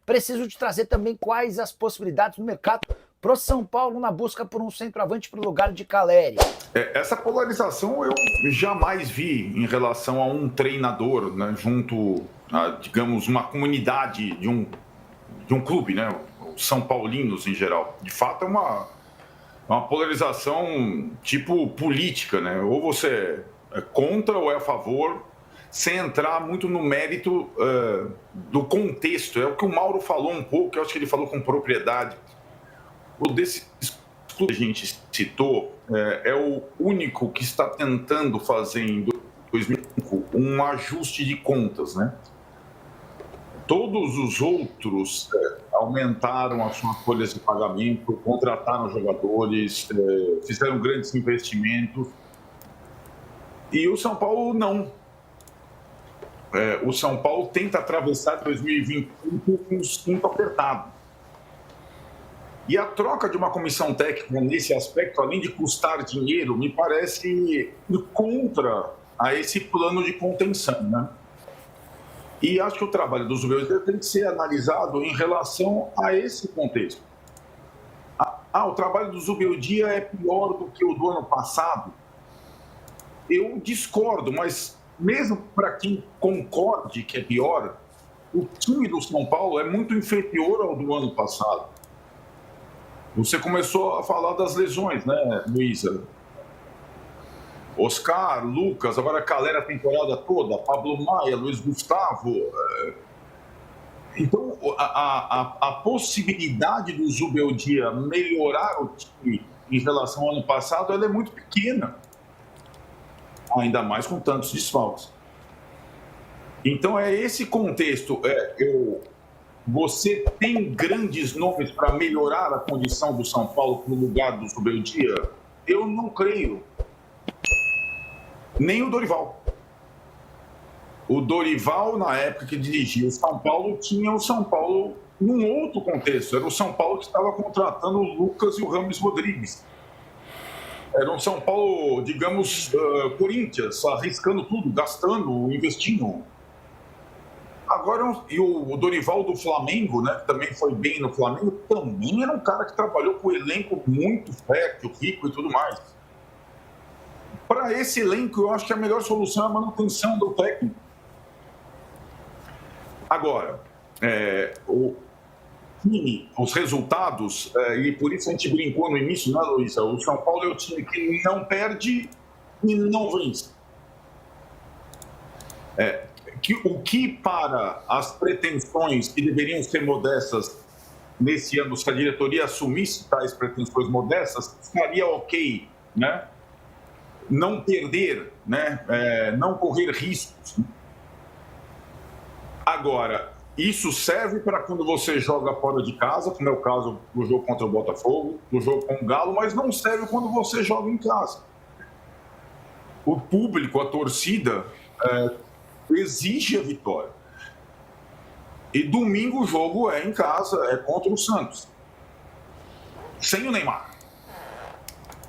Preciso te trazer também quais as possibilidades no mercado pro São Paulo na busca por um centroavante para o lugar de Caleri. Essa polarização eu jamais vi em relação a um treinador, né, junto a, digamos, uma comunidade de um clube, né, os São Paulinos em geral. De fato, é uma polarização tipo política, né? Ou você é contra ou é a favor, sem entrar muito no mérito do contexto. É o que o Mauro falou um pouco, eu acho que ele falou com propriedade. O desses clubes que a gente citou é o único que está tentando fazer em 2005 um ajuste de contas, né? Todos os outros aumentaram as suas folhas de pagamento, contrataram jogadores, fizeram grandes investimentos. E o São Paulo não. O São Paulo tenta atravessar 2025 com o cinto apertado. E a troca de uma comissão técnica nesse aspecto, além de custar dinheiro, me parece ir contra a esse plano de contenção, né? E acho que o trabalho do Zubeldia tem que ser analisado em relação a esse contexto. O trabalho do Zubeldia é pior do que o do ano passado? Eu discordo, mas mesmo para quem concorde que é pior, o time do São Paulo é muito inferior ao do ano passado. Você começou a falar das lesões, né, Luísa? Oscar, Lucas, agora Calera a temporada toda, Pablo Maia, Luiz Gustavo. Então, a possibilidade do Zubeldia melhorar o time em relação ao ano passado, ela é muito pequena. Ainda mais com tantos desfalques. Então, é esse contexto. Você tem grandes nomes para melhorar a condição do São Paulo no lugar do Zubeldia? Eu não creio. Nem o Dorival. O Dorival, na época que dirigia o São Paulo, tinha o São Paulo num outro contexto. Era o São Paulo que estava contratando o Lucas e o Rames Rodrigues. Era um São Paulo, digamos, Corinthians, arriscando tudo, gastando, investindo. Agora, e o Dorival do Flamengo, né, que também foi bem no Flamengo, também era um cara que trabalhou com um elenco muito fértil, rico e tudo mais. Para esse elenco, eu acho que a melhor solução é a manutenção do técnico. Agora, os resultados, e por isso a gente brincou no início, né, Luísa? O São Paulo é o time que não perde e não vence. O que para as pretensões que deveriam ser modestas nesse ano, se a diretoria assumisse tais pretensões modestas, estaria ok, né? Não perder, né? Não correr riscos. Agora, isso serve para quando você joga fora de casa, como é o caso do jogo contra o Botafogo, do jogo com o Galo, mas não serve quando você joga em casa. O público, a torcida, exige a vitória. E domingo o jogo é em casa, é contra o Santos. Sem o Neymar.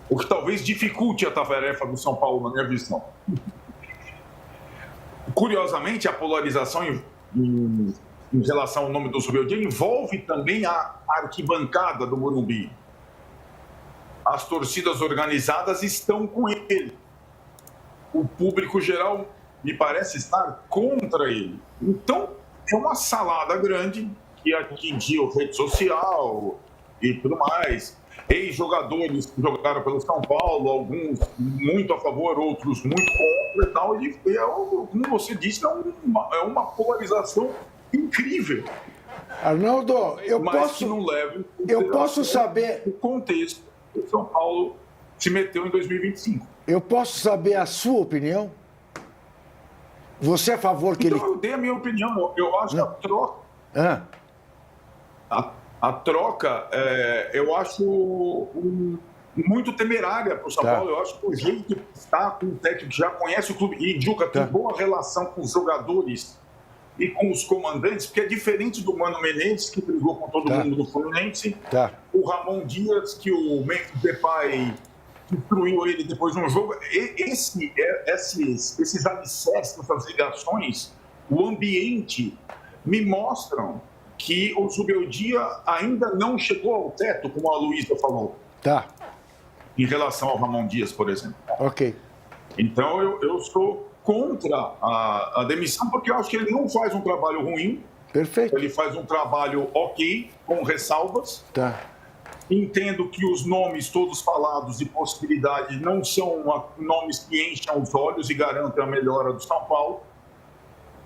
O que talvez dificulte a tarefa do São Paulo, na minha visão. Curiosamente, a polarização em relação ao nome do Zubeldia envolve também a arquibancada do Morumbi. As torcidas organizadas estão com ele. O público geral me parece estar contra ele. Então, é uma salada grande que atingiu rede social e tudo mais. Ex-jogadores que jogaram pelo São Paulo, alguns muito a favor, outros muito contra e tal. E como você disse, é uma polarização incrível. Arnaldo, que não leva eu posso saber o contexto que o São Paulo se meteu em 2025. Eu posso saber a sua opinião? Você é a favor que então, ele... eu dei a minha opinião. Eu acho que a troca... A troca, eu acho muito temerária para o São Paulo. Eu acho que o jeito que está com o técnico que já conhece o clube, e Juca tem boa relação com os jogadores e com os comandantes, porque é diferente do Mano Menezes, que brigou com todo mundo do Fluminense, o Ramon Dias, que o Memphis Depay destruiu ele depois de um jogo. Esses alicerces, essas ligações, o ambiente me mostram que o Zubeldia ainda não chegou ao teto, como a Luísa falou, Tá, em relação ao Ramon Dias, por exemplo. ok. Então, eu sou contra a demissão, porque eu acho que ele não faz um trabalho ruim, Perfeito. ele faz um trabalho ok, com ressalvas. Tá. Entendo que os nomes todos falados e possibilidades não são nomes que enchem os olhos e garantem a melhora do São Paulo.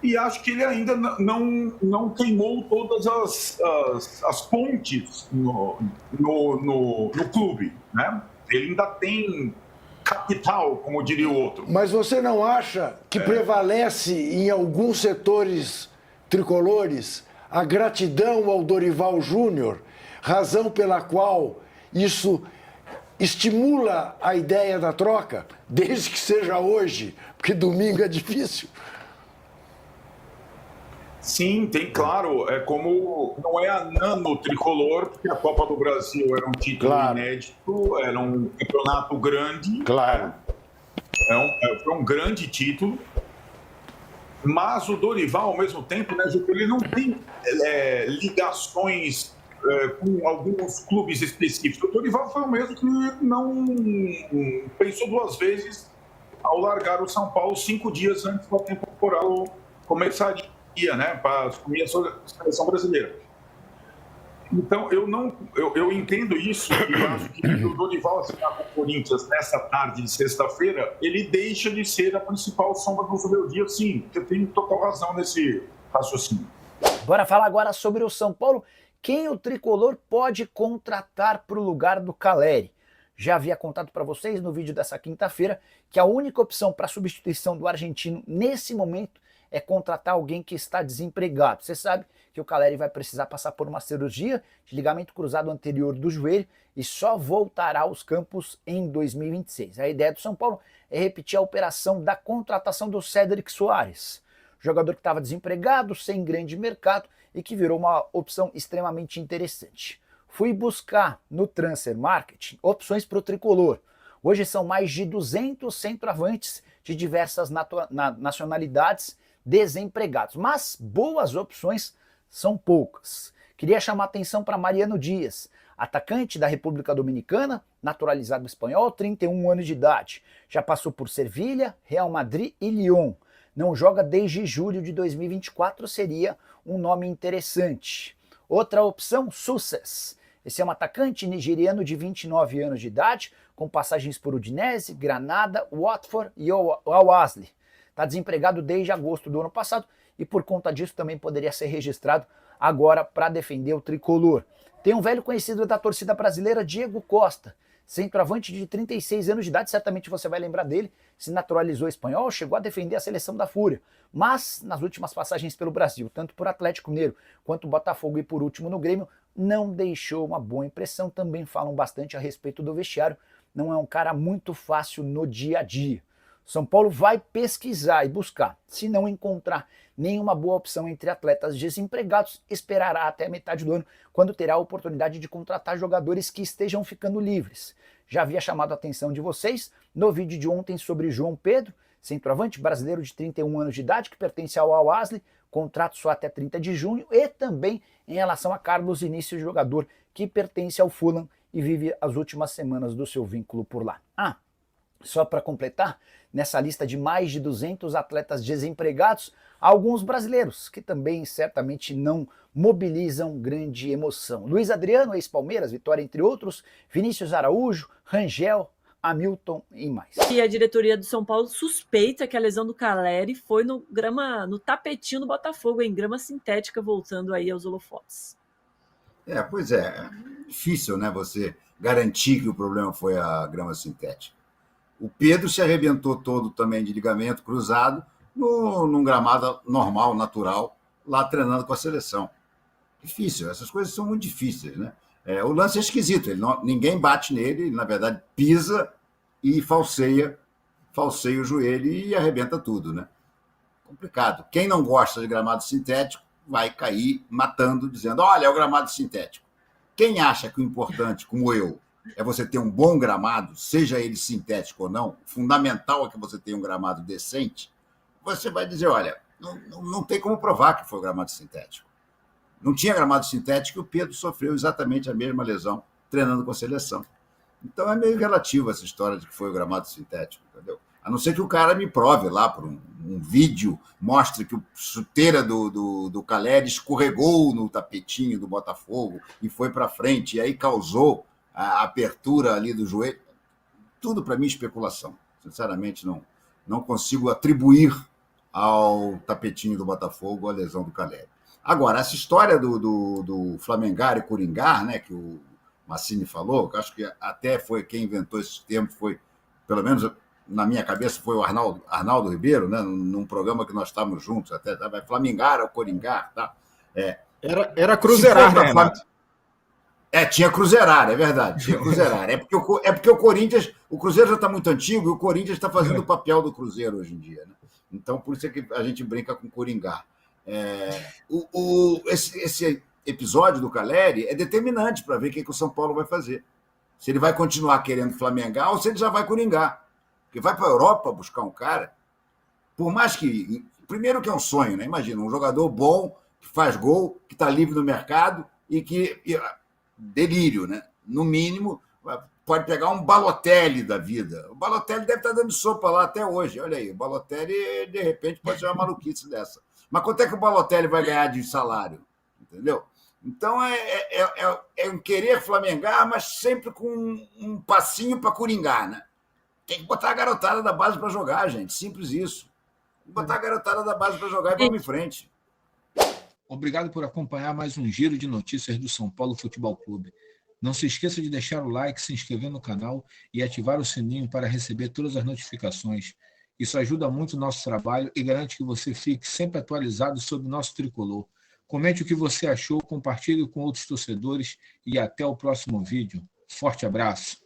E acho que ele ainda não queimou todas as pontes no clube, né? Ele ainda tem capital, como diria o outro. Mas você não acha que prevalece em alguns setores tricolores a gratidão ao Dorival Júnior, razão pela qual isso estimula a ideia da troca, desde que seja hoje, porque domingo é difícil? Sim, tem, claro. É como não é a nano tricolor, porque a Copa do Brasil era um título inédito, era um campeonato grande. Claro. Foi um grande título. Mas o Dorival, ao mesmo tempo, né, ele não tem ligações com alguns clubes específicos. O Dorival foi o mesmo que não pensou duas vezes ao largar o São Paulo 5 dias antes da temporada começaria, né, para assumir a seleção brasileira. Então, eu entendo isso e acho que o Dorival assinar com o Corinthians nessa tarde de sexta-feira, ele deixa de ser a principal sombra do Zubeldia, sim. Eu tenho total razão nesse raciocínio. Bora falar agora sobre o São Paulo. Quem o tricolor pode contratar para o lugar do Calleri? Já havia contado para vocês no vídeo dessa quinta-feira que a única opção para substituição do argentino nesse momento é contratar alguém que está desempregado. Você sabe que o Calleri vai precisar passar por uma cirurgia de ligamento cruzado anterior do joelho e só voltará aos campos em 2026. A ideia do São Paulo é repetir a operação da contratação do Cédric Soares, jogador que estava desempregado, sem grande mercado e que virou uma opção extremamente interessante. Fui buscar no Transfer Market opções para o tricolor. Hoje são mais de 200 centroavantes de diversas nacionalidades desempregados, mas boas opções são poucas. Queria chamar atenção para Mariano Dias, atacante da República Dominicana, naturalizado espanhol, 31 anos de idade. Já passou por Sevilha, Real Madrid e Lyon. Não joga desde julho de 2024, seria um nome interessante. Outra opção, Success. Esse é um atacante nigeriano de 29 anos de idade, com passagens por Udinese, Granada, Watford e Al-Ahly. Está desempregado desde agosto do ano passado e por conta disso também poderia ser registrado agora para defender o tricolor. Tem um velho conhecido da torcida brasileira, Diego Costa, centroavante de 36 anos de idade, certamente você vai lembrar dele, se naturalizou espanhol, chegou a defender a seleção da Fúria, mas nas últimas passagens pelo Brasil, tanto por Atlético Mineiro quanto Botafogo e por último no Grêmio, não deixou uma boa impressão, também falam bastante a respeito do vestiário, não é um cara muito fácil no dia a dia. São Paulo vai pesquisar e buscar. Se não encontrar nenhuma boa opção entre atletas desempregados, esperará até a metade do ano, quando terá a oportunidade de contratar jogadores que estejam ficando livres. Já havia chamado a atenção de vocês no vídeo de ontem sobre João Pedro, centroavante brasileiro de 31 anos de idade, que pertence ao Al-Ahly, contrato só até 30 de junho, e também em relação a Carlos Vinícius, jogador que pertence ao Fulham e vive as últimas semanas do seu vínculo por lá. Só para completar, nessa lista de mais de 200 atletas desempregados, há alguns brasileiros que também certamente não mobilizam grande emoção. Luiz Adriano, ex-Palmeiras, Vitória entre outros, Vinícius Araújo, Rangel, Hamilton e mais. E a diretoria do São Paulo suspeita que a lesão do Calleri foi no tapetinho do Botafogo, em grama sintética, voltando aí aos holofotes. Pois é, difícil, né, você garantir que o problema foi a grama sintética. O Pedro se arrebentou todo também de ligamento cruzado num gramado normal, natural, lá treinando com a seleção. Difícil, essas coisas são muito difíceis, né? O lance é esquisito, ninguém bate nele, ele, na verdade, pisa e falseia o joelho e arrebenta tudo, né? Complicado. Quem não gosta de gramado sintético vai cair matando, dizendo, olha, é o gramado sintético. Quem acha que o importante, como eu, é você ter um bom gramado, seja ele sintético ou não, fundamental é que você tenha um gramado decente, você vai dizer, olha, não tem como provar que foi o gramado sintético. Não tinha gramado sintético e o Pedro sofreu exatamente a mesma lesão treinando com a seleção. Então é meio relativo essa história de que foi o gramado sintético, entendeu? A não ser que o cara me prove lá por um vídeo, mostre que o chuteira do Caleri escorregou no tapetinho do Botafogo e foi para frente, e aí causou a apertura ali do joelho. Tudo para mim especulação. Sinceramente, não consigo atribuir ao tapetinho do Botafogo a lesão do Caleri. Agora, essa história do Flamengar e Coringar, né, que o Massini falou, que acho que até foi quem inventou esse termo, foi, pelo menos na minha cabeça, foi o Arnaldo Ribeiro, né, num programa que nós estávamos juntos, até vai Flamengar ou Coringar, tá? Era cruzeirar, né, Renato? Tinha cruzeirar, é verdade, tinha cruzeirar. É porque o Corinthians, o Cruzeiro já está muito antigo e o Corinthians está fazendo o papel do Cruzeiro hoje em dia, né? Então, por isso é que a gente brinca com Coringar. Esse episódio do Caleri é determinante para ver o que o São Paulo vai fazer. Se ele vai continuar querendo flamengar ou se ele já vai coringar. Porque vai para a Europa buscar um cara, por mais que... Primeiro que é um sonho, né? Imagina, um jogador bom, que faz gol, que está livre no mercado e que... delírio, né? No mínimo, pode pegar um Balotelli da vida. O Balotelli deve estar dando sopa lá até hoje. Olha aí, o Balotelli, de repente, pode ser uma maluquice dessa. Mas quanto é que o Balotelli vai ganhar de salário? Entendeu? Então, é um querer flamengar, mas sempre com um passinho para coringar, né? Tem que botar a garotada da base para jogar, gente. Simples isso. Tem que botar a garotada da base para jogar e vamos em frente. Obrigado por acompanhar mais um giro de notícias do São Paulo Futebol Clube. Não se esqueça de deixar o like, se inscrever no canal e ativar o sininho para receber todas as notificações. Isso ajuda muito o nosso trabalho e garante que você fique sempre atualizado sobre o nosso tricolor. Comente o que você achou, compartilhe com outros torcedores e até o próximo vídeo. Forte abraço!